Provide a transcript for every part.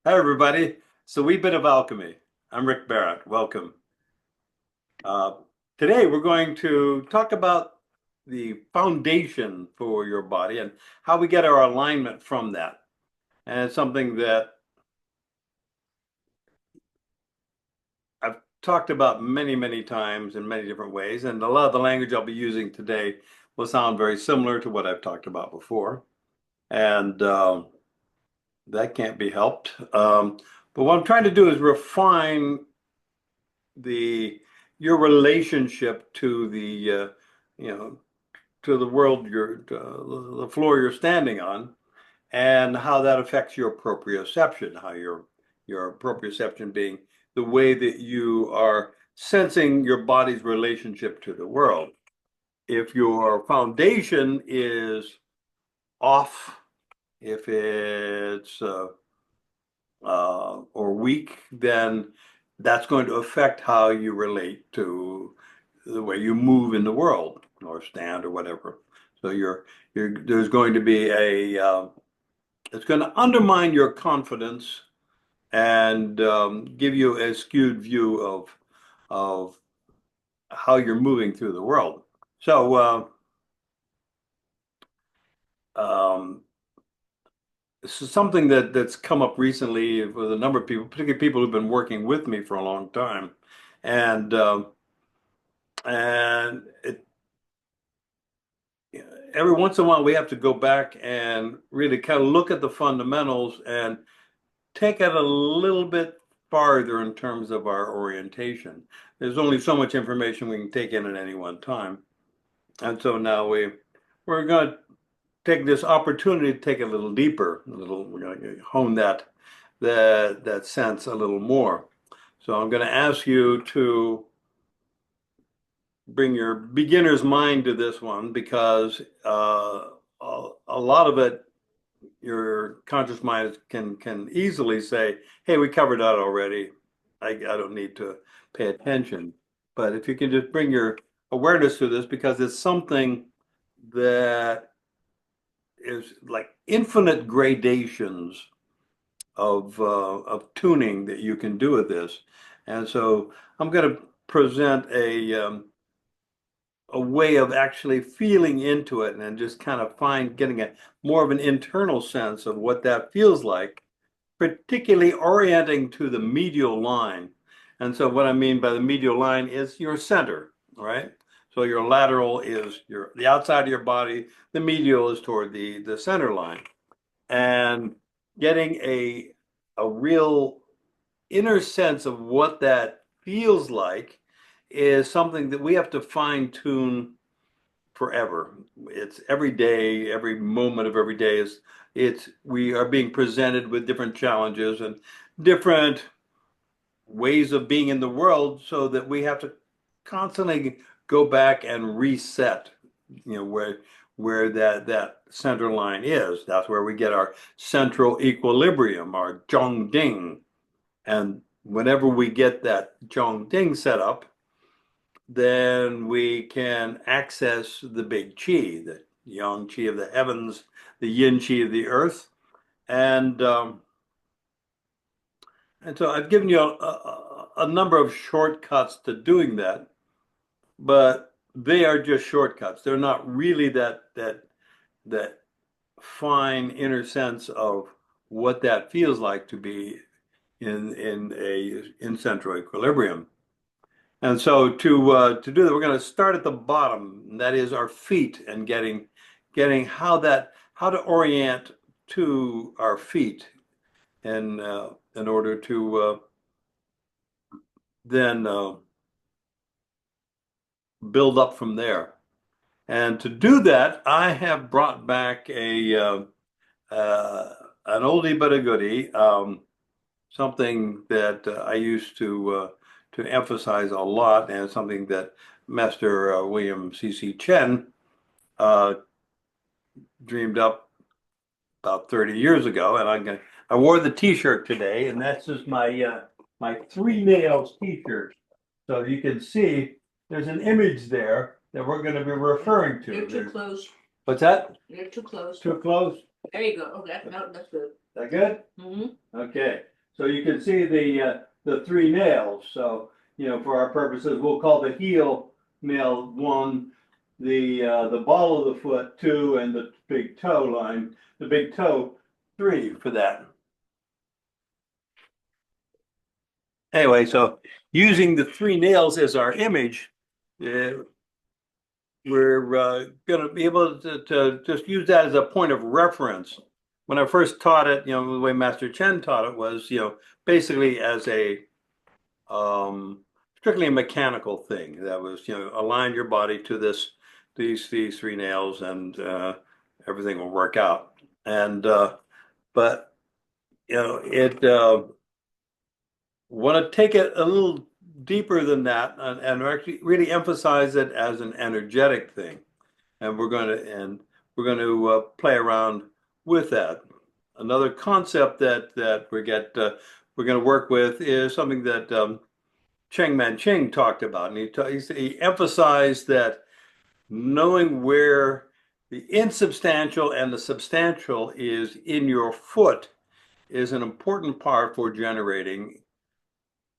Hi, everybody. So we bit of alchemy. I'm Rick Barrett. Welcome. Uh, Today, we're going to talk about the foundation for your body and how we get our alignment from that. And it's something that I've talked about many, many times in many different ways. And a lot of the language I'll be using today will sound very similar to what I've talked about before. And that can't be helped. But what I'm trying to do is refine the your relationship to the you know to the world the floor you're standing on, and how that affects your proprioception, how your proprioception being the way that you are sensing your body's relationship to the world. If your foundation is off, if it's or weak, then that's going to affect how you relate to the way you move in the world or stand or whatever. So there's going to be it's going to undermine your confidence and give you a skewed view of how you're moving through the world. So um, this is something that's come up recently with a number of people, particularly people who've been working with me for a long time, and and it, every once in a while we have to go back and really kind of look at the fundamentals and take it a little bit farther in terms of our orientation. There's only so much information we can take in at any one time, and so now we're going to take this opportunity to take it a little deeper, we're going to hone that sense a little more. So I'm going to ask you to bring your beginner's mind to this one, because a lot of it, your conscious mind can easily say, "Hey, we covered that already. I don't need to pay attention." But if you can just bring your awareness to this, because it's something that is like infinite gradations of tuning that you can do with this. And so I'm going to present a way of actually feeling into it and just kind of getting a more of an internal sense of what that feels like, particularly orienting to the medial line. And so what I mean by the medial line is your center, right? So your lateral is the outside of your body, the medial is toward the center line. And getting a real inner sense of what that feels like is something that we have to fine tune forever. It's every day, every moment of every day we are being presented with different challenges and different ways of being in the world, so that we have to constantly go back and reset, where that center line is. That's where we get our central equilibrium, our Zhongding. And whenever we get that Zhongding set up, then we can access the big chi, the yang chi of the heavens, the yin chi of the earth. And so I've given you a number of shortcuts to doing that, but they are just shortcuts. They're not really that fine inner sense of what that feels like to be in central equilibrium. And so to do that, we're going to start at the bottom, and that is our feet, and getting how to orient to our feet, and in order to then build up from there. And to do that, I have brought back an oldie but a goodie, something that I used to emphasize a lot, and something that Master William C.C. Chen uh, dreamed up about 30 years ago. And I wore the T-shirt today, and that's just my Three Nails T-shirt. So you can see there's an image there that we're going to be referring to. You're too close. What's that? You're too close. Too close? There you go. Okay, no, that's good. That good? Mm-hmm. Okay. So you can see the three nails. So, for our purposes, we'll call the heel nail one, the ball of the foot two, and the big toe line, the big toe three for that. Anyway, so using the three nails as our image, uh, we're going to be able to just use that as a point of reference. When I first taught it, the way Master Chen taught it was, basically as a strictly a mechanical thing. That was, align your body to these three nails, and everything will work out. And but it want to take it a little deeper than that, and actually really emphasize it as an energetic thing. And we're going to play around with that. Another concept that we're going to work with is something that Cheng Man-Ching talked about, and he emphasized that knowing where the insubstantial and the substantial is in your foot is an important part for generating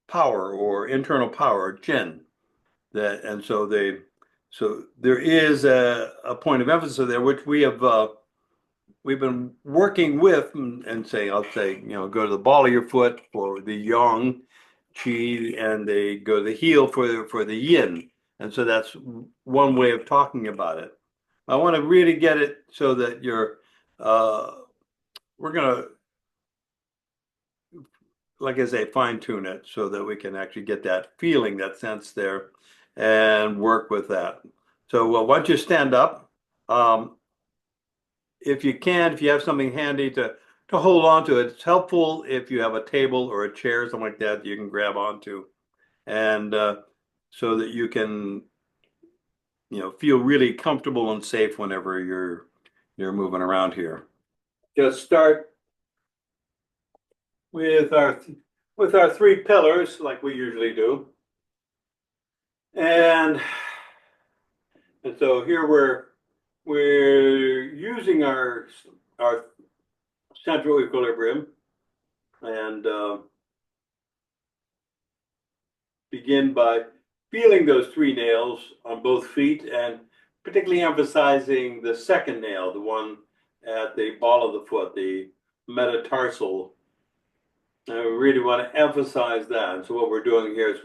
power or internal power, Jin. So there is a point of emphasis there, which we've been working with, and say, I'll say, go to the ball of your foot for the yang qi, and they go to the heel for the yin. And so that's one way of talking about it. I want to really get it so that we're going to, like I say, fine tune it so that we can actually get that feeling, that sense there, and work with that. So once you stand up, if you can, if you have something handy to hold on to, it's helpful if you have a table or a chair, something like that, you can grab onto, and so that you can, feel really comfortable and safe whenever you're moving around here. Just start with our three pillars, like we usually do, and so here we're using our central equilibrium, and begin by feeling those three nails on both feet, and particularly emphasizing the second nail, the one at the ball of the foot, the metatarsal. And we really want to emphasize that. And so what we're doing here is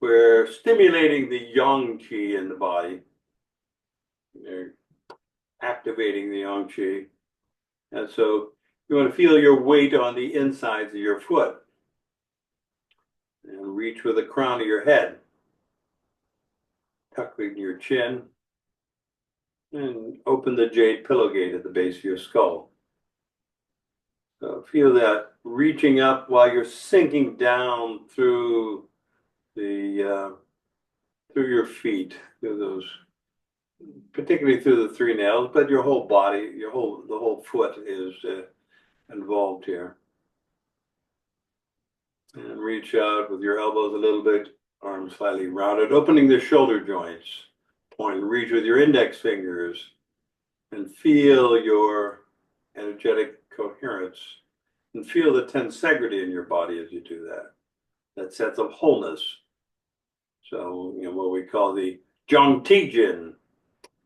we're stimulating the yang qi in the body. We're activating the yang qi. And so you want to feel your weight on the insides of your foot, and reach with the crown of your head, tucking your chin, and open the jade pillowgate at the base of your skull. So feel that reaching up while you're sinking down through through your feet, through those, particularly through the three nails, but your whole body, the whole foot is involved here. And reach out with your elbows a little bit, arms slightly rounded, opening the shoulder joints. Point and reach with your index fingers, and feel your energetic coherence, and feel the tensegrity in your body as you do that sense of wholeness. So, what we call the Taijiquan,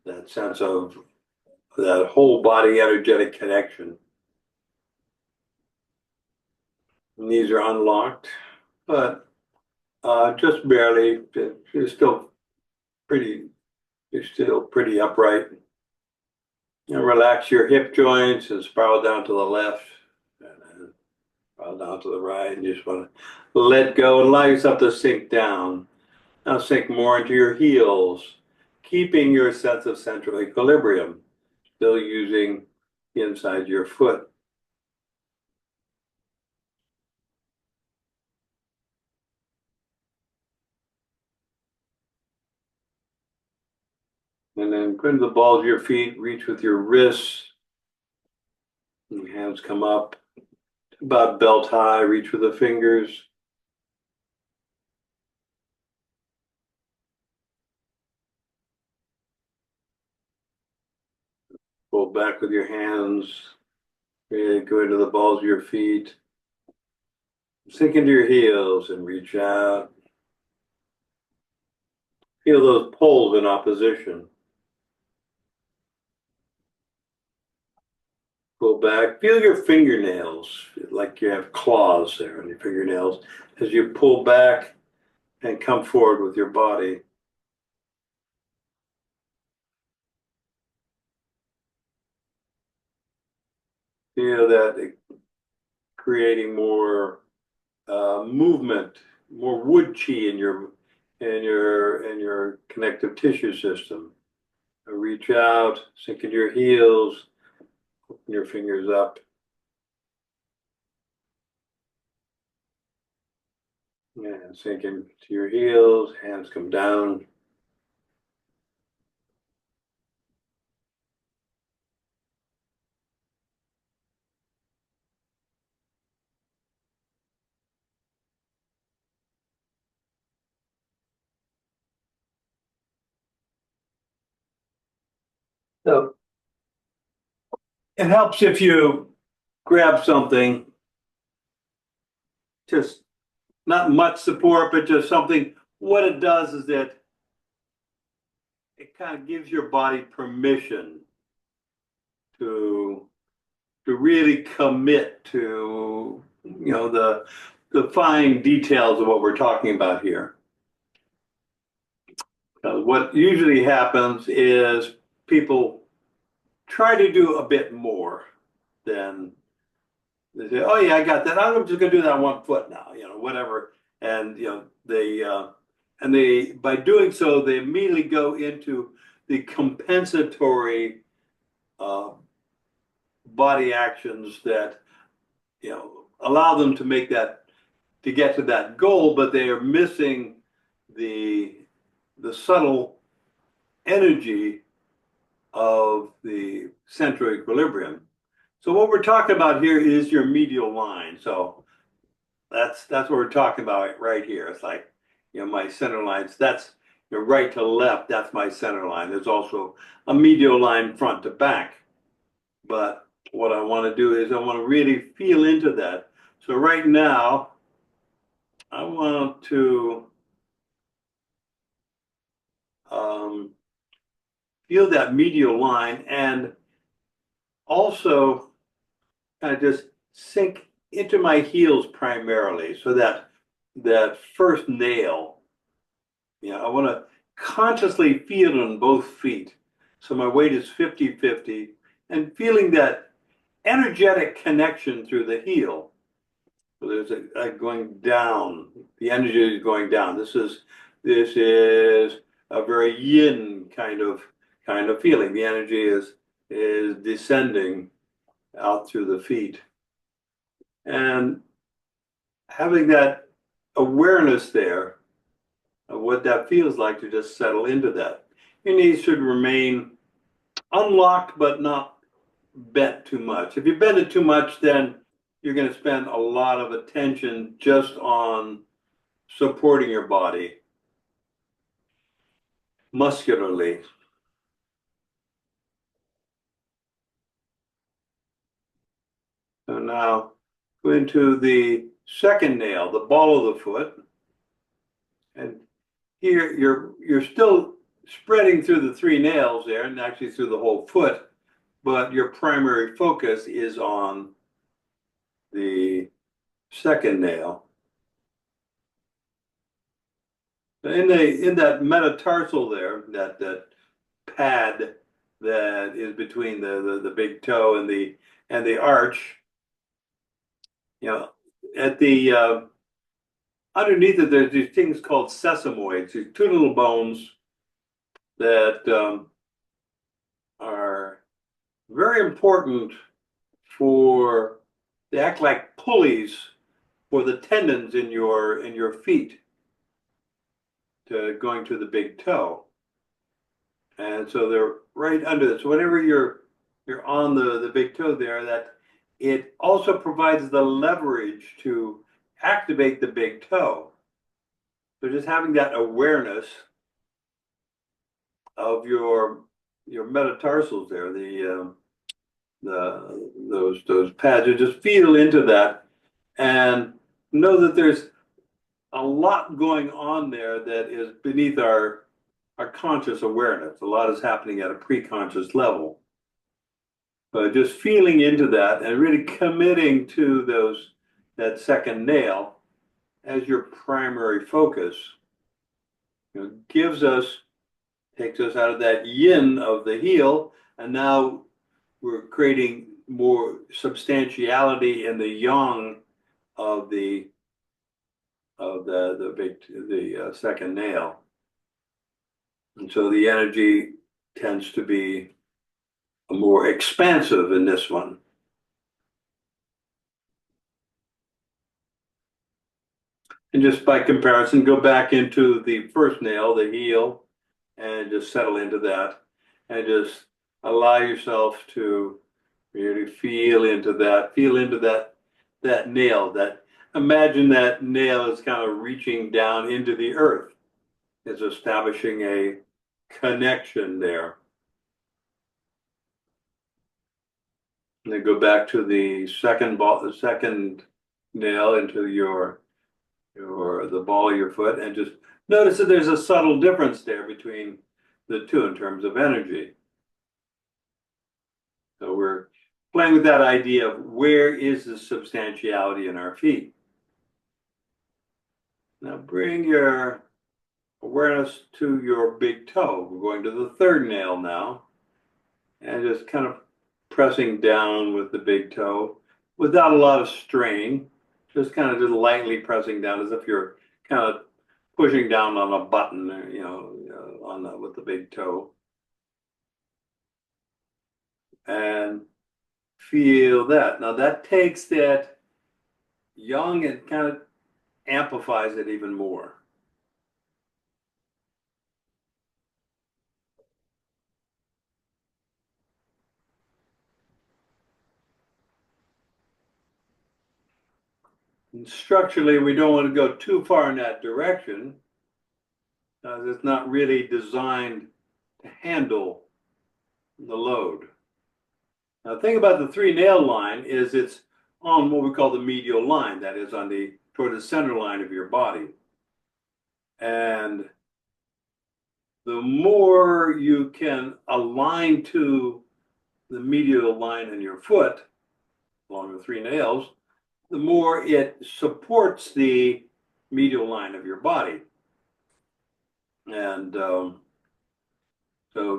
that sense of that whole body energetic connection. Knees are unlocked, but just barely. You're still pretty upright. And relax your hip joints and spiral down to the left, and then spiral down to the right. And you just want to let go and allow yourself to sink down. Now sink more into your heels, keeping your sense of central equilibrium, still using the inside of your foot. And then go into the balls of your feet, reach with your wrists, and your hands come up about belt high, reach with the fingers. Pull back with your hands, really go into the balls of your feet. Sink into your heels and reach out. Feel those poles in opposition. Pull back. Feel your fingernails, like you have claws there on your fingernails, as you pull back and come forward with your body. Feel that creating more movement, more wood chi in your connective tissue system. Reach out, sink into your heels, open your fingers up. And sink into your heels, hands come down. So it helps if you grab something, just not much support, but just something. What it does is that it kind of gives your body permission to really commit to the fine details of what we're talking about here. What usually happens is people try to do a bit more than they say, oh yeah, I got that. I'm just gonna do that on 1 foot now, whatever. And they by doing so, they immediately go into the compensatory uh, body actions that allow them to make that to get to that goal, but they are missing the subtle energy of the central equilibrium. So what we're talking about here is your medial line. So that's what we're talking about right here. It's like, my center lines, that's right to left, that's my center line. There's also a medial line front to back. But what I want to do is I want to really feel into that. So right now, I want to feel that medial line and also kind of just sink into my heels primarily. So that first nail, I want to consciously feel it on both feet. So my weight is 50-50 and feeling that energetic connection through the heel. So there's a going down. The energy is going down. This is a very yin kind of feeling. The energy is descending out through the feet, and having that awareness there of what that feels like to just settle into that. Your knees should remain unlocked but not bent too much. If you bend it too much, then you're going to spend a lot of attention just on supporting your body muscularly. So now go into the second nail, the ball of the foot. And here you're still spreading through the 3 nails there and actually through the whole foot, but your primary focus is on the second nail. In that metatarsal there, that pad that is between the big toe and the arch, at the underneath it, there's these things called sesamoids, these 2 little bones that are very important they act like pulleys for the tendons in your feet going to the big toe. And so they're right under this. So whenever you're on the big toe there, that it also provides the leverage to activate the big toe. So just having that awareness of your metatarsals there, those pads, you just feel into that, and know that there's a lot going on there that is beneath our conscious awareness. A lot is happening at a pre-conscious level. But just feeling into that and really committing to that second nail as your primary focus, takes us out of that yin of the heel, and now we're creating more substantiality in the yang of the second nail. And so the energy tends to be more expansive in this one. And just by comparison, go back into the first nail, the heel, and just settle into that. And just allow yourself to really feel into that nail. Imagine that nail is kind of reaching down into the earth. It's establishing a connection there. And then go back to the second nail into the ball of your foot, and just notice that there's a subtle difference there between the two in terms of energy. So we're playing with that idea of where is the substantiality in our feet. Now bring your awareness to your big toe. We're going to the third nail now, and just kind of pressing down with the big toe without a lot of strain, just lightly pressing down as if you're kind of pushing down on a button, with the big toe. And feel that. Now that takes that yang and kind of amplifies it even more. And structurally, we don't want to go too far in that direction. It's not really designed to handle the load. Now, the thing about the three nail line is it's on what we call the medial line, that is toward the center line of your body. And the more you can align to the medial line in your foot, along the three nails, the more it supports the medial line of your body. And so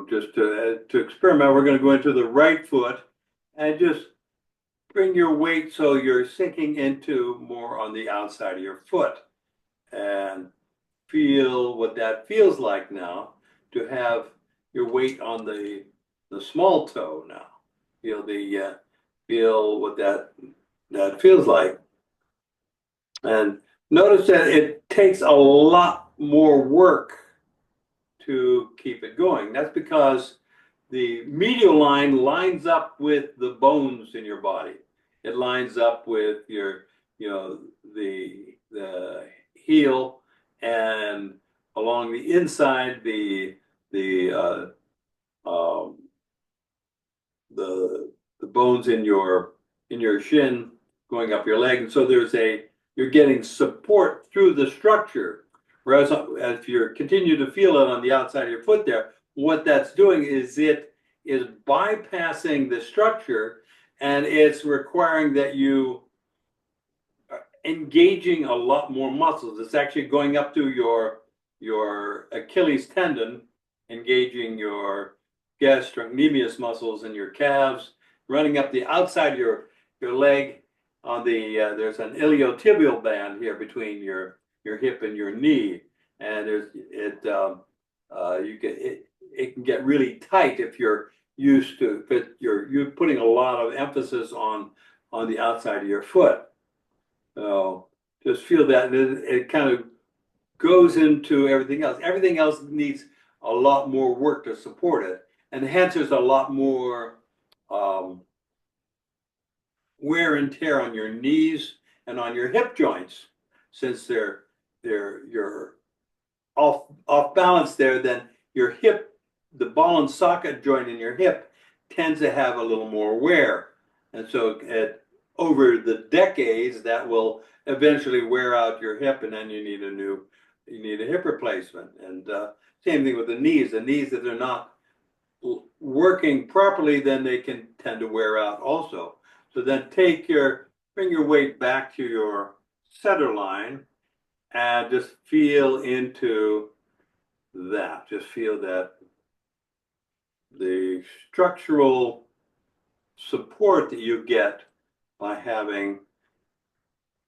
just to experiment, we're going to go into the right foot and just bring your weight so you're sinking into more on the outside of your foot, and feel what that feels like now to have your weight on the small toe now. Feel what that feels like. And notice that it takes a lot more work to keep it going. That's because the medial line lines up with the bones in your body. It lines up with the heel, and along the inside, the bones in your shin going up your leg. And so you're getting support through the structure. Whereas if you continue to feel it on the outside of your foot there, what that's doing is it is bypassing the structure, and it's requiring that you are engaging a lot more muscles. It's actually going up to your Achilles tendon, engaging your gastrocnemius muscles in your calves, running up the outside of your leg on there's an iliotibial band here between your hip and your knee, and it can get really tight if you're used to, but you're putting a lot of emphasis on the outside of your foot. So just feel that, and it kind of goes into everything else. Everything else needs a lot more work to support it, and hence there's a lot more wear and tear on your knees and on your hip joints, since you're off balance there. Then your hip, the ball and socket joint in your hip, tends to have a little more wear, and so over the decades that will eventually wear out your hip, and then you need a hip replacement. And same thing with the knees. The knees, if they're not working properly, then they can tend to wear out also. So then bring your weight back to your center line and just feel into that. Just feel that the structural support that you get by having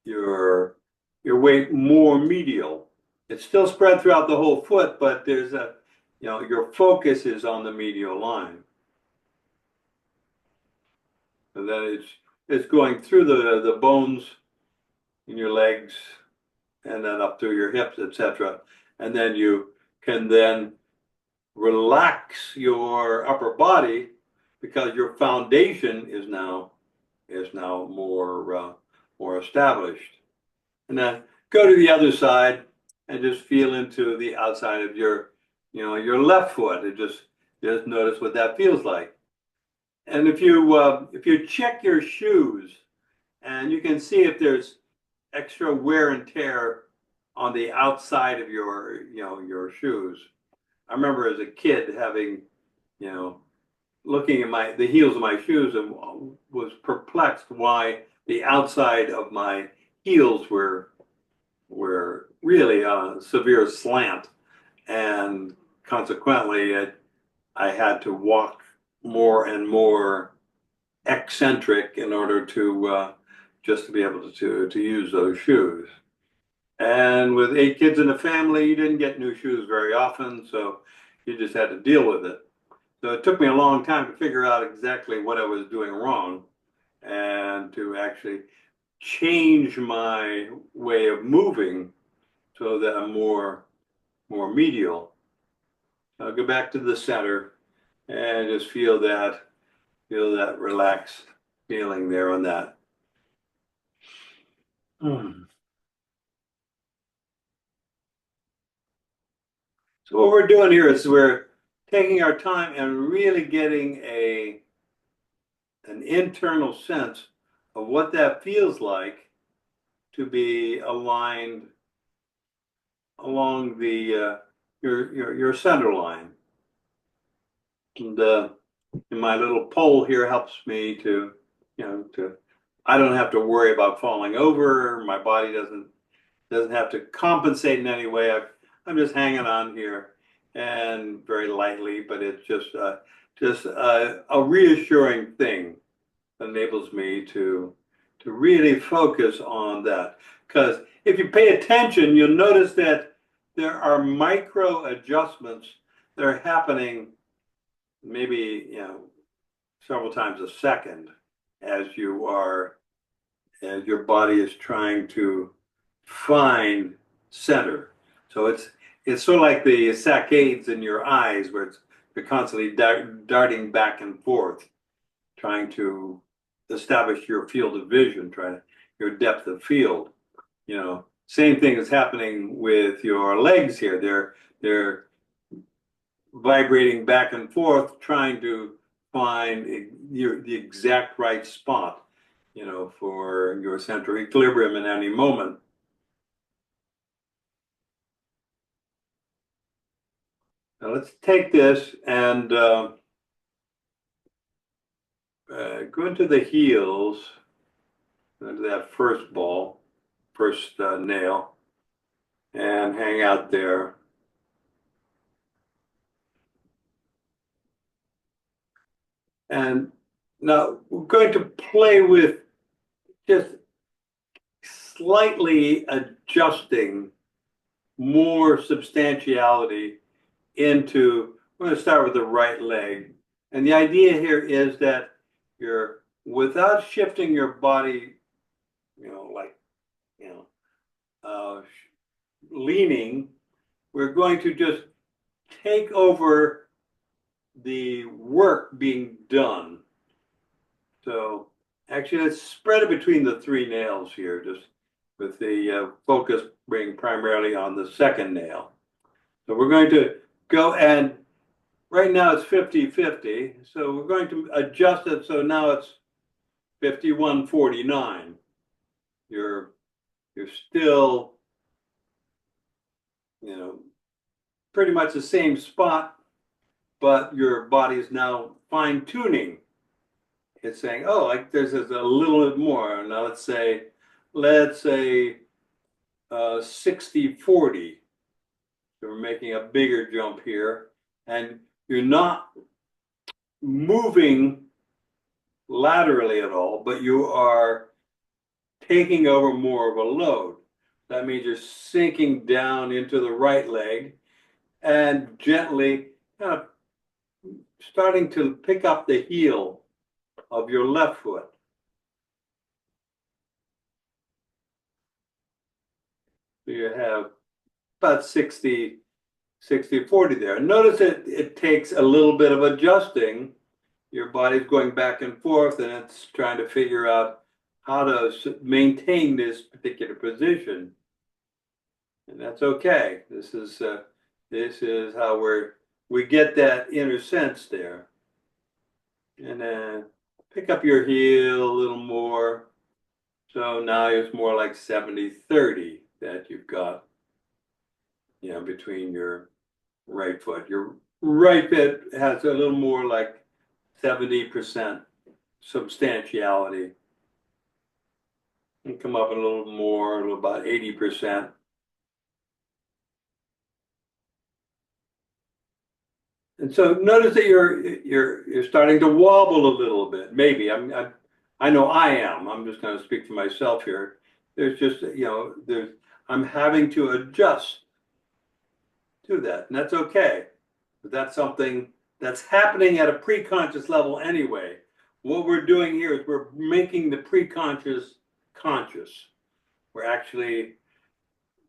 your weight more medial. It's still spread throughout the whole foot, but your focus is on the medial line. And then it's going through the bones in your legs and then up through your hips, etc. And then you can then relax your upper body because your foundation is now more established. And then go to the other side and just feel into the outside of your left foot, and just notice what that feels like. And if you check your shoes, and you can see if there's extra wear and tear on the outside of your shoes. I remember as a kid having, looking at the heels of my shoes and was perplexed why the outside of my heels were really on a severe slant, and consequently I had to walk more and more eccentric in order to just to be able to use those shoes. And with 8 kids in the family, you didn't get new shoes very often, so you just had to deal with it. So it took me a long time to figure out exactly what I was doing wrong and to actually change my way of moving so that I'm more medial. I'll go back to the center and just feel that relaxed feeling there on that. So what we're doing here is we're taking our time and really getting an internal sense of what that feels like to be aligned along your center line. And my little pole here helps me to I don't have to worry about falling over. My body doesn't have to compensate in any way. I'm just hanging on here and very lightly, but it's just a reassuring thing that enables me to really focus on that. Because if you pay attention, you'll notice that there are micro adjustments that are happening maybe several times a second as your body is trying to find center. So it's sort of like the saccades in your eyes, where you're constantly darting back and forth, trying to establish your field of vision, your depth of field. Same thing is happening with your legs here. They're vibrating back and forth, trying to find the exact right spot, for your central equilibrium in any moment. Now let's take this and go into the heels, into that first nail, and hang out there. And now we're going to play with just slightly adjusting more substantiality into, we're going to start with the right leg. And the idea here is that without shifting your body, leaning, we're going to just take over the work being done. So actually, let's spread it between the 3 nails here, just with the focus being primarily on the second nail. So we're going to go, and right now it's 50-50. So we're going to adjust it so now it's 51:49. You're still, pretty much the same spot, but your body is now fine tuning. It's saying, oh, like there's a little bit more. Now let's say 60:40. So we're making a bigger jump here, and you're not moving laterally at all, but you are taking over more of a load. That means you're sinking down into the right leg and gently kind of starting to pick up the heel of your left foot. So you have about 60:40 there. Notice it takes a little bit of adjusting. Your body's going back and forth, and it's trying to figure out how to maintain this particular position. And that's okay. This is how we get that inner sense there. And then pick up your heel a little more. So now it's more like 70:30 that you've got, between your right foot. Your right foot has a little more like 70% substantiality. And come up a little more, about 80%. And so notice that you're starting to wobble a little bit. Maybe I know I am. I'm just going to speak for myself here. There's just I'm having to adjust to that, and that's okay. But that's something that's happening at a pre-conscious level anyway. What we're doing here is we're making the pre-conscious conscious. We're actually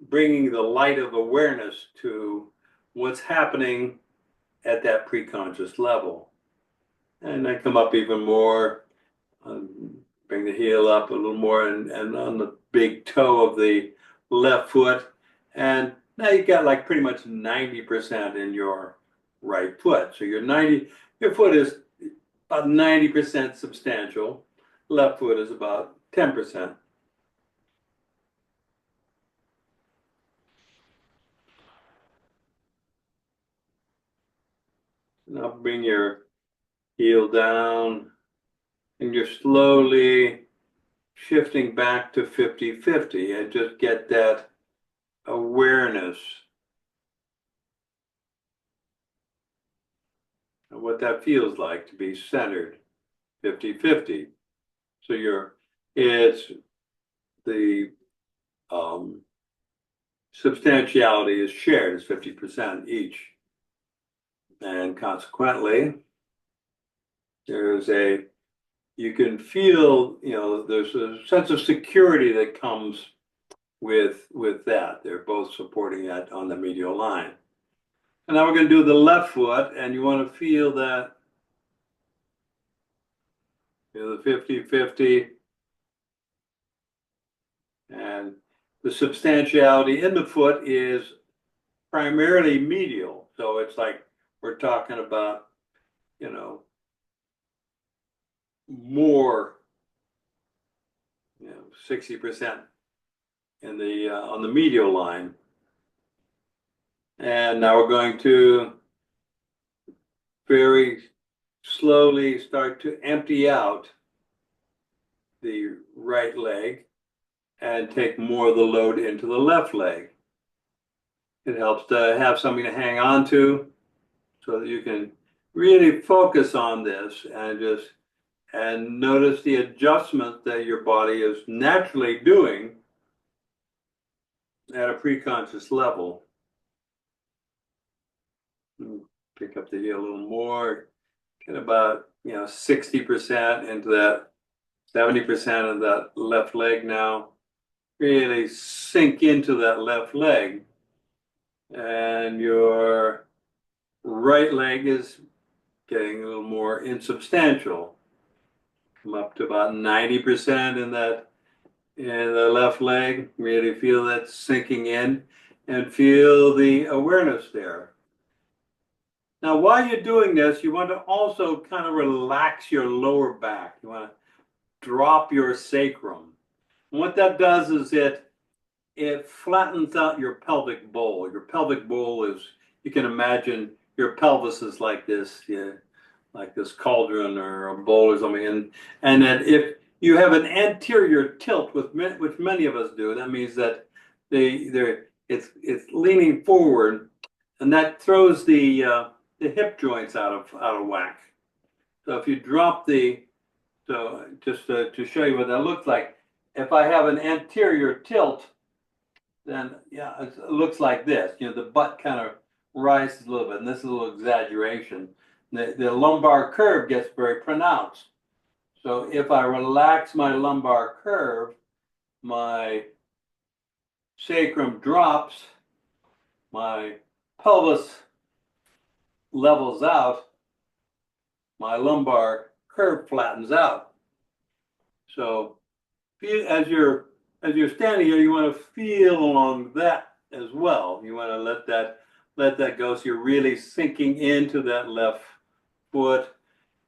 bringing the light of awareness to what's happening at that pre-conscious level. And then come up even more, bring the heel up a little more and on the big toe of the left foot. And now you've got like pretty much 90% in your right foot. So your foot is about 90% substantial. Left foot is about 10%. Now bring your heel down, and you're slowly shifting back to 50-50, and just get that awareness of what that feels like to be centered 50-50. So it's the substantiality is shared as 50% each. And consequently, you can feel, there's a sense of security that comes with that. They're both supporting that on the medial line. And now we're going to do the left foot, and you want to feel that, the 50-50, and the substantiality in the foot is primarily medial. So it's like we're talking about, more, 60% in the on the medial line. And now we're going to very slowly start to empty out the right leg and take more of the load into the left leg. It helps to have something to hang on to so that you can really focus on this and notice the adjustment that your body is naturally doing at a pre-conscious level. Pick up the heel a little more, get about 60% into that, 70% of that left leg now. Really sink into that left leg, and your right leg is getting a little more insubstantial. Come up to about 90% in the left leg. Really feel that sinking in and feel the awareness there. Now, while you're doing this, you want to also kind of relax your lower back. You want to drop your sacrum. And what that does is it flattens out your pelvic bowl. Your pelvic bowl is, you can imagine your pelvis is like this, yeah, like this cauldron or a bowl or something. And that if you have an anterior tilt, which many of us do, that means that it's leaning forward, and that throws the hip joints out of whack. So if you drop so just to show you what that looks like, if I have an anterior tilt, then yeah, it looks like this. You know, the butt kind of rises a little bit, and this is a little exaggeration. The lumbar curve gets very pronounced. So if I relax my lumbar curve, my sacrum drops, my pelvis levels out, my lumbar curve flattens out. So as you're standing here, you want to feel along that as well. You want to let that go. So you're really sinking into that left foot,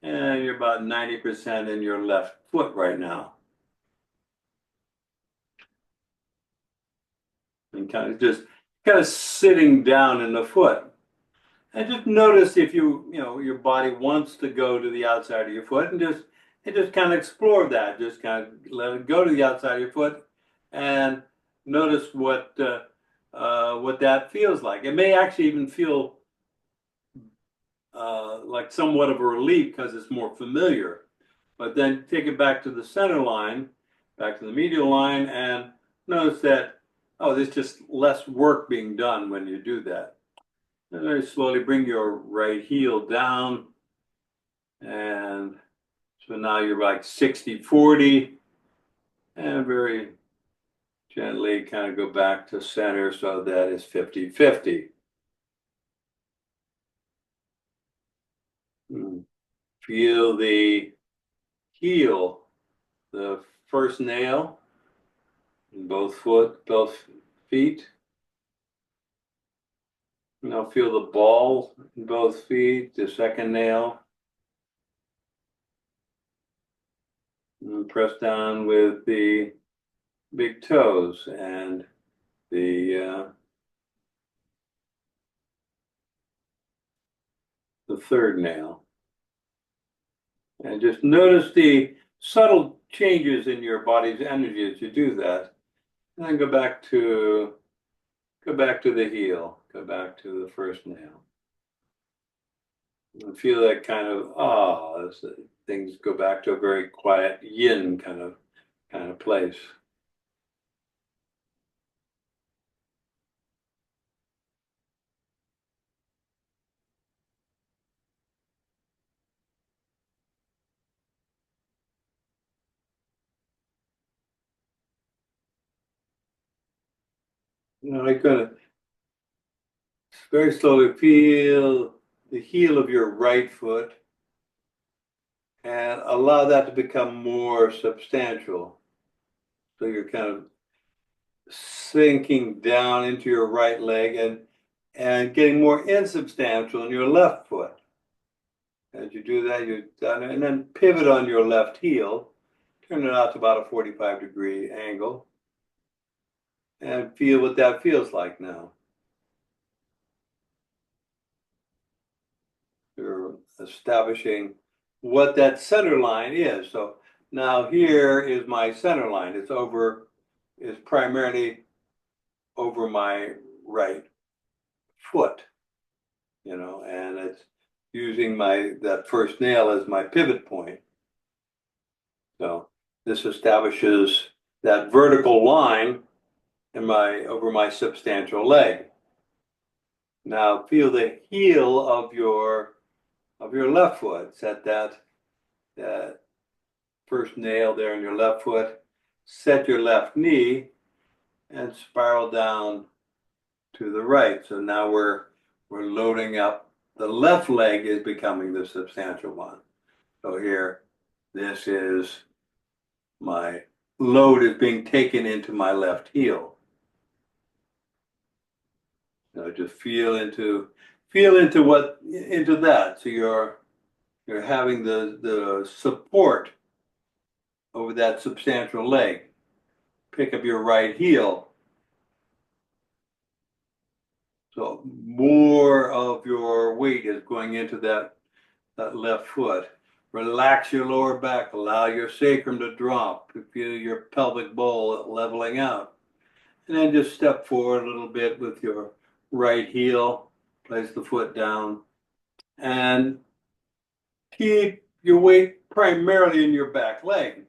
and you're about 90% in your left foot right now. And kind of sitting down in the foot. And just notice if your body wants to go to the outside of your foot, and just kind of explore that. Just kind of let it go to the outside of your foot, and notice what that feels like. It may actually even feel like somewhat of a relief because it's more familiar. But then take it back to the center line, back to the medial line, and notice that, oh, there's just less work being done when you do that. And very slowly bring your right heel down. And so now you're like 60-40. And very gently kind of go back to center so that is 50-50. Feel the heel, the first nail in both feet. Now feel the ball in both feet, the second nail. And press down with the big toes and the third nail. And just notice the subtle changes in your body's energy as you do that. And then go back to the heel, go back to the first nail. And feel that kind of, as things go back to a very quiet yin kind of place. I'm going to very slowly feel the heel of your right foot and allow that to become more substantial. So you're kind of sinking down into your right leg and getting more insubstantial in your left foot. As you do that, and then pivot on your left heel, turn it out to about a 45-degree angle, and feel what that feels like now. You're establishing what that center line is. So now here is my center line. It's primarily over my right foot, and it's using that first nail as my pivot point. So this establishes that vertical line over my substantial leg. Now feel the heel of your left foot. Set that first nail there in your left foot. Set your left knee and spiral down to the right. So now we're loading up. The left leg is becoming the substantial one. So here, this is my load is being taken into my left heel. So just feel into that. So you're having the support over that substantial leg. Pick up your right heel. So more of your weight is going into that left foot. Relax your lower back. Allow your sacrum to drop. Feel your pelvic bowl leveling out. And then just step forward a little bit with your right heel. Place the foot down. And keep your weight primarily in your back leg.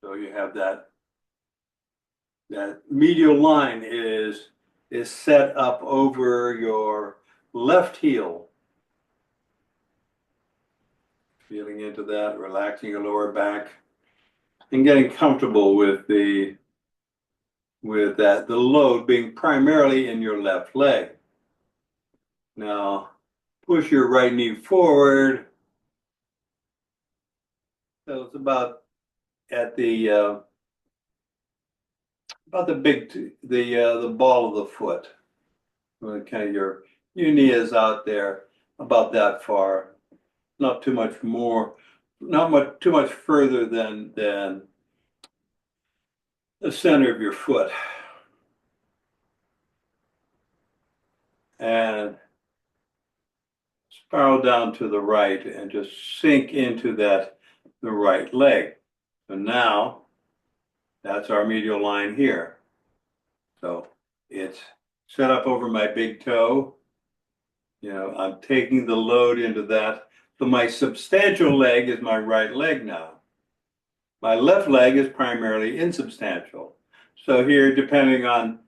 So you have that medial line is set up over your left heel. Feeling into that, relaxing your lower back, and getting comfortable with the load being primarily in your left leg. Now, push your right knee forward. So it's about at the the ball of the foot. Kind of your knee is out there about that far. Not too much more, not too much further than the center of your foot. And spiral down to the right and just sink into the right leg. So now that's our medial line here. So it's set up over my big toe. I'm taking the load into that. So my substantial leg is my right leg now. My left leg is primarily insubstantial. So here, depending on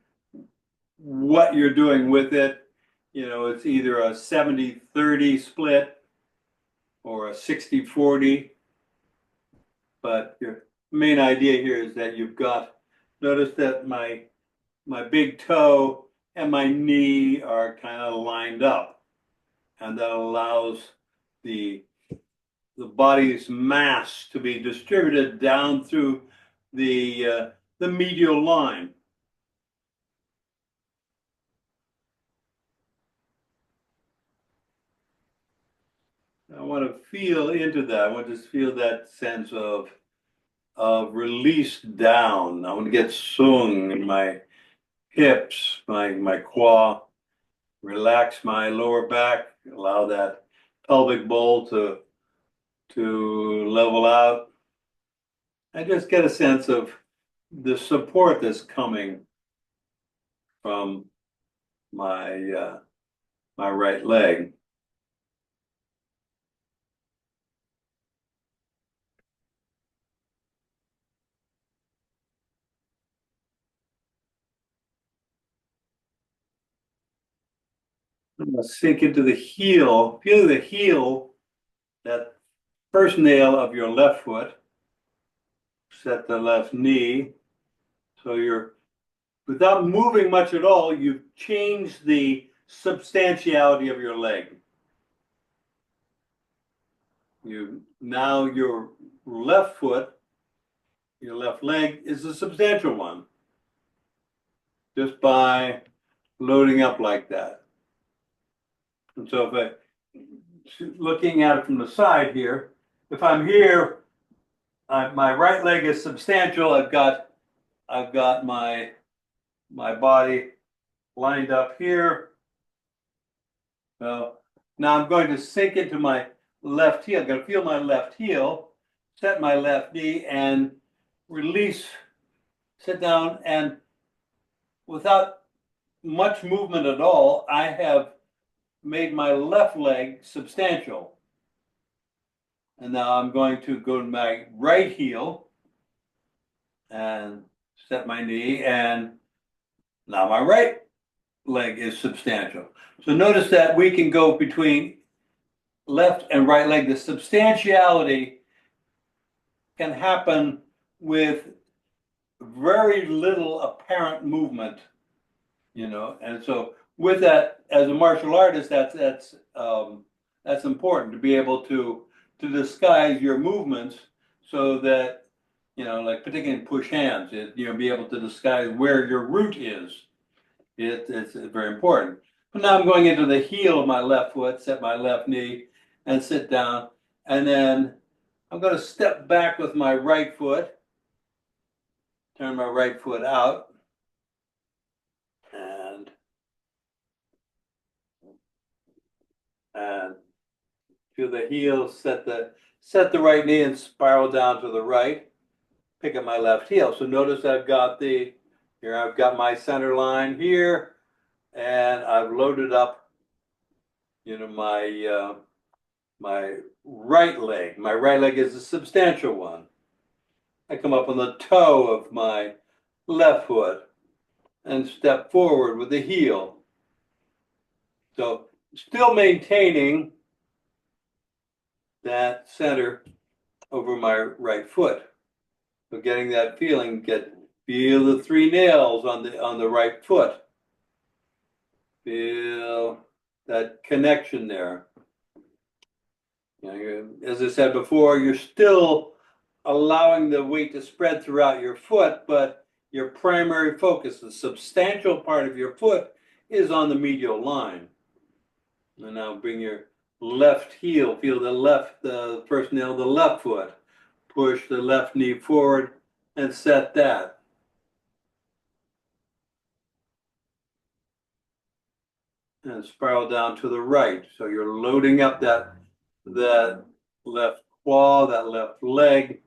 what you're doing with it, it's either a 70-30 split or a 60-40. But your main idea here is that notice that my big toe and my knee are kind of lined up. And that allows the body's mass to be distributed down through the medial line. I want to feel into that. I want to feel that sense of release down. I want to get swung in my hips, my quad, relax my lower back, allow that pelvic bowl to level out. I just get a sense of the support that's coming from my right leg. I'm going to sink into the heel. Feel the heel, that first nail of your left foot. Set the left knee. So without moving much at all, you've changed the substantiality of your leg. Now your left foot, your left leg is a substantial one. Just by loading up like that. And so looking at it from the side here, if I'm here, my right leg is substantial. I've got my body lined up here. So now I'm going to sink into my left heel. I'm going to feel my left heel, set my left knee, and release, sit down, and without much movement at all, I have made my left leg substantial. And now I'm going to go to my right heel and set my knee, and now my right leg is substantial. So notice that we can go between left and right leg. The substantiality can happen with very little apparent movement, and so with that, as a martial artist, that's important to be able to disguise your movements so that, like particularly in push hands, be able to disguise where your root is. It's very important. But now I'm going into the heel of my left foot, set my left knee, and sit down, and then I'm going to step back with my right foot, turn my right foot out, and feel the heel, set the right knee and spiral down to the right. Pick up my left heel. So notice I've got I've got my center line here, and I've loaded up, my right leg. My right leg is a substantial one. I come up on the toe of my left foot and step forward with the heel. So still maintaining that center over my right foot. So getting that feeling, feel the 3 nails on the right foot. Feel that connection there. As I said before, you're still allowing the weight to spread throughout your foot, but your primary focus, the substantial part of your foot, is on the medial line. And now bring your left heel, feel the first nail of the left foot. Push the left knee forward and set that. And spiral down to the right. So you're loading up that left claw, that left leg.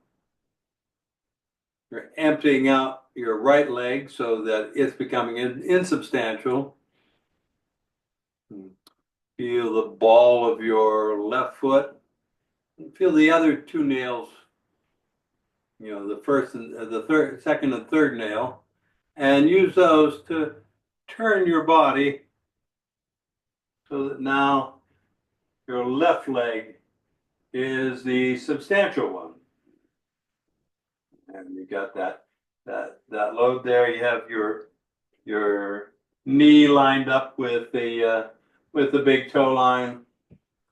You're emptying out your right leg so that it's becoming insubstantial. Feel the ball of your left foot. Feel the other 2 nails, the first and the second and third nail, and use those to turn your body so that now your left leg is the substantial one. And you got that load there. You have your knee lined up with the big toe line,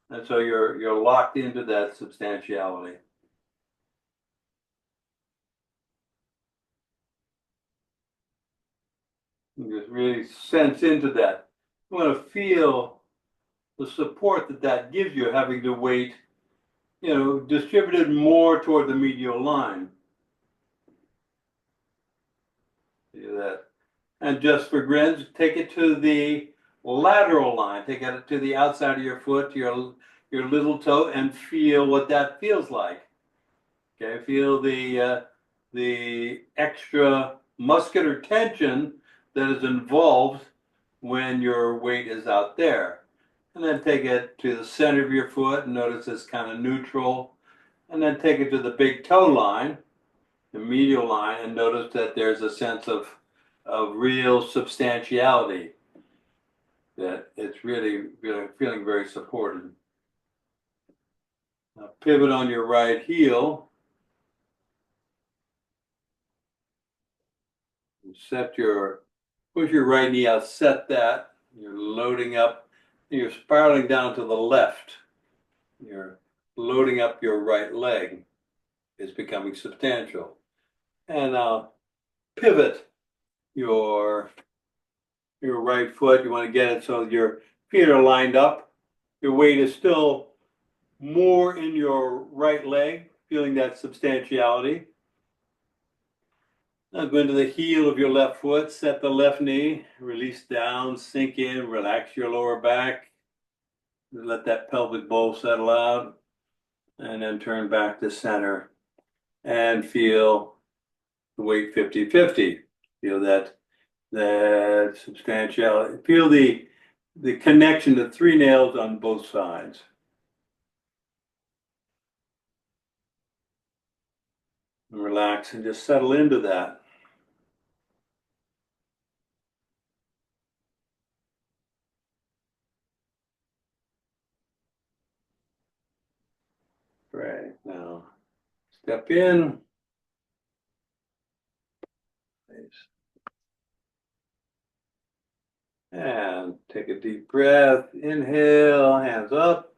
and so you're locked into that substantiality. You just really sense into that. You want to feel the support that gives you, having the weight, distributed more toward the medial line. See that? And just for grins, take it to the lateral line. Take it to the outside of your foot, to your little toe, and feel what that feels like. Okay, feel the extra muscular tension that is involved when your weight is out there. And then take it to the center of your foot and notice it's kind of neutral. And then take it to the big toe line, the medial line, and notice that there's a sense of real substantiality, that it's really feeling very supported. Now pivot on your right heel. Push your right knee out, set that. You're loading up, you're spiraling down to the left. You're loading up your right leg. It's becoming substantial. And now pivot your right foot. You want to get it so your feet are lined up. Your weight is still more in your right leg, feeling that substantiality. Now go into the heel of your left foot, set the left knee, release down, sink in, relax your lower back. Let that pelvic bowl settle out, and then turn back to center and feel the weight 50-50. Feel that substantiality. Feel the connection to 3 nails on both sides. And relax and just settle into that. Right, now step in. And take a deep breath. Inhale, hands up.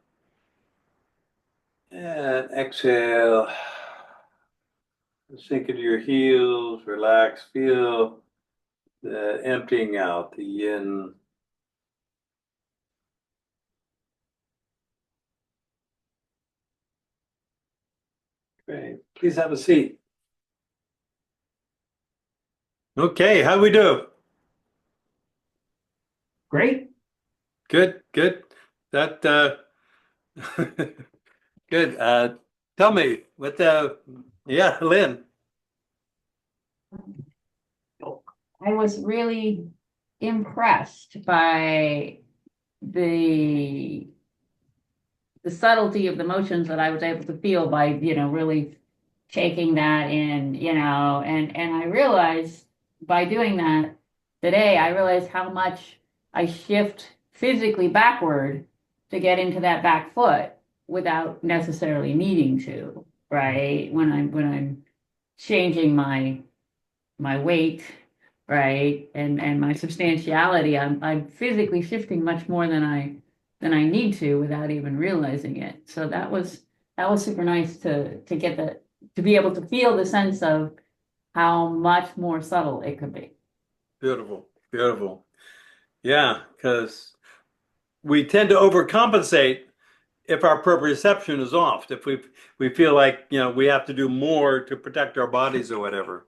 And exhale. Sink into your heels, relax, feel the emptying out, the yin. Please have a seat. Okay, how we do? Great. Good, good. That good. Tell me what yeah, Lynn. I was really impressed by the the subtlety of the motions that I was able to feel by, really taking that in, and I realized by doing that today, I realized how much I shift physically backward to get into that back foot without necessarily needing to, right? When I'm changing my weight, right, and my substantiality, I'm physically shifting much more than I need to without even realizing it. So that was super nice to get to be able to feel the sense of how much more subtle it could be. Beautiful, beautiful. Yeah, because we tend to overcompensate if our proprioception is off. If we feel like, we have to do more to protect our bodies or whatever.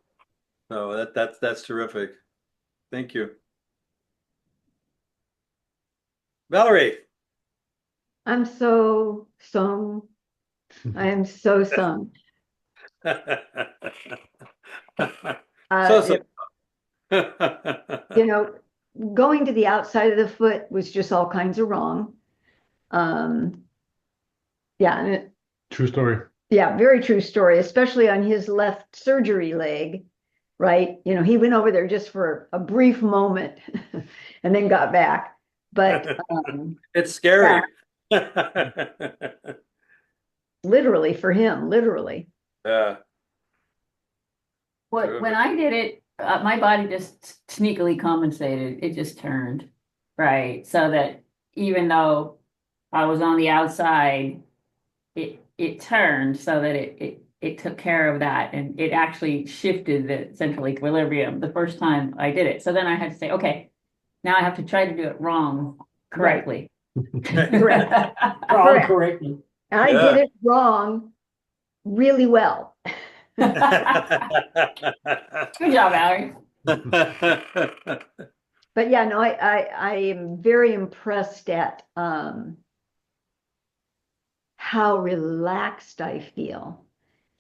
So that's terrific. Thank you. Valerie. I'm so sung. I am so sung. So so. It, you know, going to the outside of the foot was just all kinds of wrong. Um, yeah, True story. yeah, very true story, especially on his left surgery leg, right? He went over there just for a brief moment and then got back. But It's scary. literally for him, literally. Yeah, When terrific. I did it, my body just sneakily compensated. It just turned, right? So that even though I was on the outside, it turned so that it took care of that, and it actually shifted the central equilibrium the first time I did it. So then I had to say, okay, now I have to try to do it wrong correctly. Correct. Wrong Correct. correctly. I did Yeah. it wrong really well. Good job, Valerie. But yeah, no, I am very impressed at how relaxed I feel.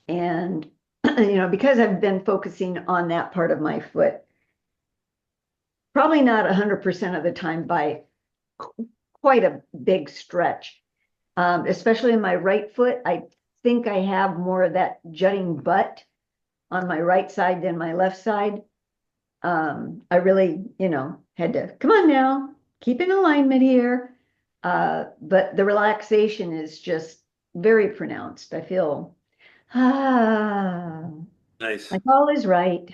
And, because I've been focusing on that part of my foot, probably not 100% of the time by quite a big stretch, especially in my right foot. I think I have more of that jutting butt on my right side than my left side. I really, had to come on now, keep in alignment here. But the relaxation is just very pronounced. I feel, ah, Nice. like all is right.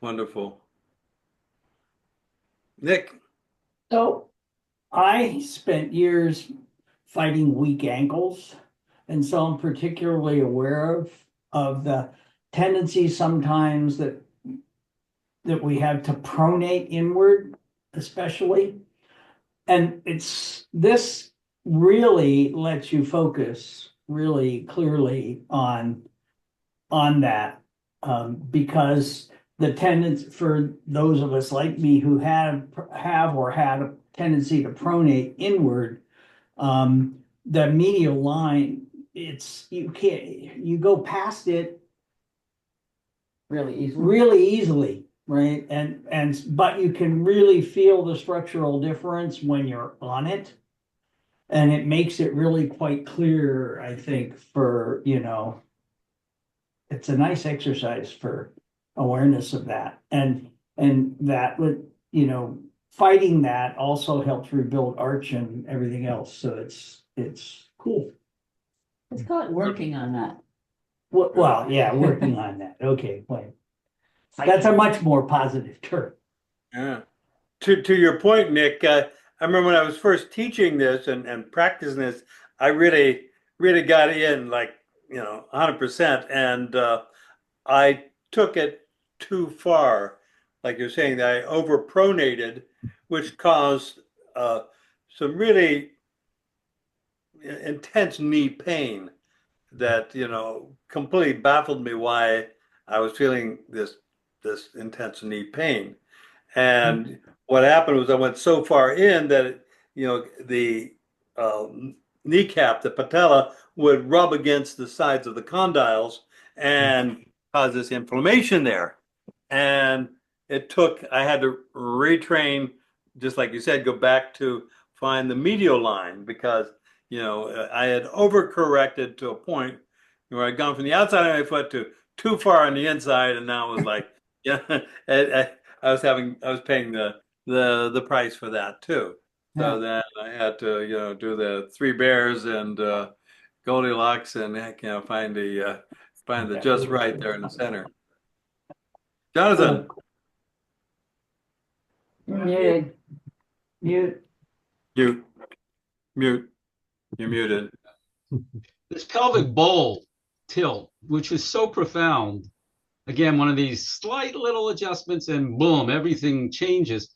Wonderful. Nick. So I spent years fighting weak ankles, and so I'm particularly aware of the tendency sometimes that we have to pronate inward, especially. And it's this really lets you focus really clearly on that, because the tendency for those of us like me who have or had a tendency to pronate inward, the medial line, you go past it really easily, right? And but you can really feel the structural difference when you're on it. And it makes it really quite clear, I think, for, it's a nice exercise for awareness of that. And that would, fighting that also helps rebuild arch and everything else. So it's cool. Let's call it working on that. Well, yeah, working on that. Okay, fine. That's a much more positive term. Yeah. To your point, Nick, I remember when I was first teaching this and practicing this, I really got in like, 100%. And I took it too far. Like you're saying, that I overpronated, which caused some really intense knee pain. that, completely baffled me why I was feeling this intense knee pain. And what happened was I went so far in that, the uh, kneecap, the patella, would rub against the sides of the condyles and cause this inflammation there. And I had to retrain, just like you said, go back to find the medial line because, I had overcorrected to a point where I'd gone from the outside of my foot to too far on the inside. And now it was like, yeah, I was paying the price for that too. Yeah. So then I had to, do the three bears and Goldilocks and find the just right there in the center. Jonathan, Muted. Mute. mute, mute, you're muted. This pelvic bowl tilt, which is so profound. Again, one of these slight little adjustments and boom, everything changes.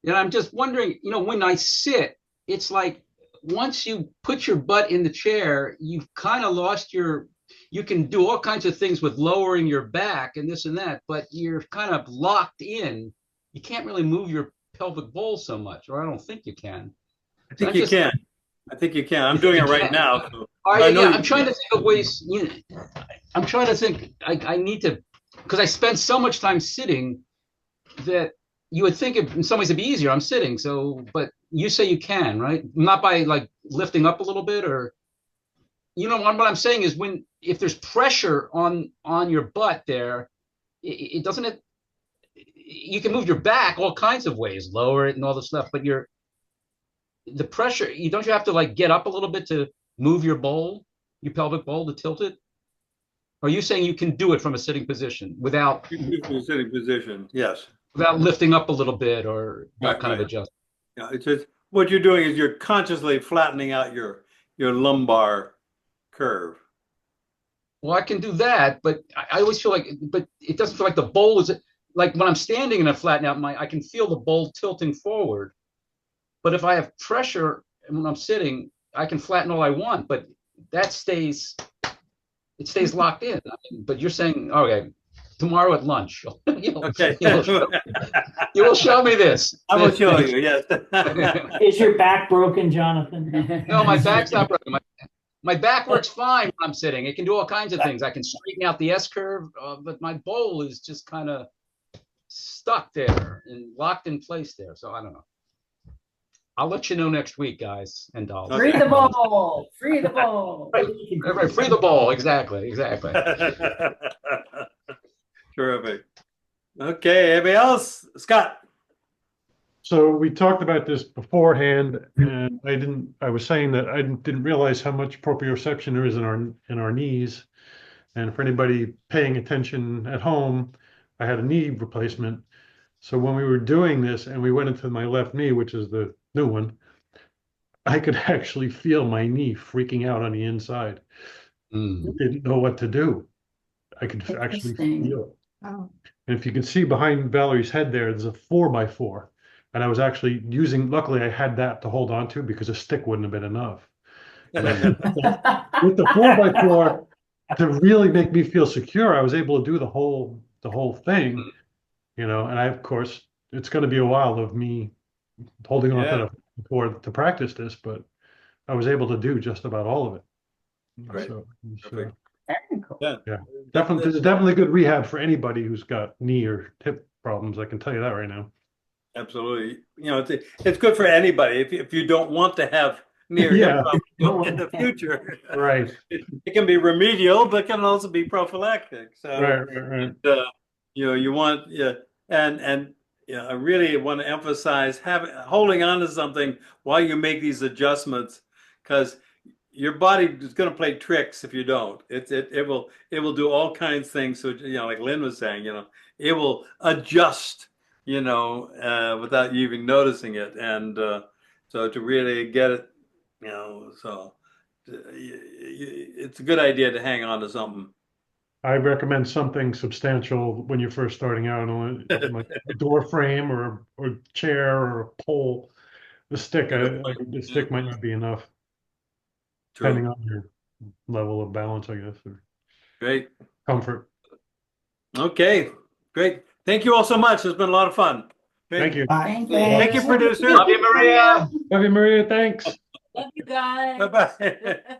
And I'm just wondering, when I sit, it's like once you put your butt in the chair, you've kind of lost you can do all kinds of things with lowering your back and this and that, but you're kind of locked in. You can't really move your pelvic bowl so much, or I don't think you can. I think you can. I think you can. I'm doing it right now. So I'm trying to think of ways. I'm trying to think. I need to, because I spend so much time sitting that you would think in some ways it'd be easier. I'm sitting, so but you say you can, right? Not by like lifting up a little bit, or what I'm saying is if there's pressure on your butt there, it doesn't. You can move your back all kinds of ways, lower it and all this stuff, but the pressure, don't you have to like get up a little bit to move your pelvic bowl to tilt it? Or are you saying you can do it from a sitting position without sitting position? Yes. Without lifting up a little bit or that kind of adjustment? Yeah, it's just what you're doing is you're consciously flattening out your lumbar curve. Well, I can do that, but I always feel like, but it doesn't feel like the bowl is like when I'm standing and I flatten out I can feel the bowl tilting forward. But if I have pressure when I'm sitting, I can flatten all I want, but it stays locked in. But you're saying, okay, tomorrow at lunch, Okay. you will show me this. I will show you, yes. Is your back broken, Jonathan? No, my back's not broken. My back works fine when I'm sitting. It can do all kinds of things. I can straighten out the S curve, but my bowl is just kind of stuck there and locked in place there. So I don't know. I'll let you know next week, guys and dolls. Free the ball. Free the ball. Right, free the ball. Exactly. Terrific. Okay, anybody else? Scott. So we talked about this beforehand, and I was saying that I didn't realize how much proprioception there is in our knees. And for anybody paying attention at home, I had a knee replacement. So when we were doing this and we went into my left knee, which is the new one, I could actually feel my knee freaking out on the inside. Didn't know what to do. I could actually feel it. Oh. And if you can see behind Valerie's head there's a 4x4. And I was actually luckily I had that to hold on to because a stick wouldn't have been enough. With the 4x4 to really make me feel secure, I was able to do the whole thing, and of course, it's going to be a while of me holding on to the board to practice this, but I was able to do just about all of it. Great. So, Very cool. Yeah. Definitely, there's definitely good rehab for anybody who's got knee or hip problems. I can tell you that right now. Absolutely. It's good for anybody if you don't want to have knee or hip problems in the future. Right. It can be remedial, but can also be prophylactic. So Right. you want and I really want to emphasize holding on to something while you make these adjustments, because your body is going to play tricks if you don't. It will do all kinds of things. So like Lynn was saying, it will adjust, without you even noticing it. And so to really get it, so it's a good idea to hang on to something. I recommend something substantial when you're first starting out, like a door frame or chair or a pole. The stick might not be enough, depending on level of balance, I guess, or Great. comfort. Okay, great. Thank you all so much. It's been a lot of fun. Great. Thank you. Thank Thank you, you. producer. Love you, Maria. Love you, Maria. Thanks. Love you guys. Bye-bye.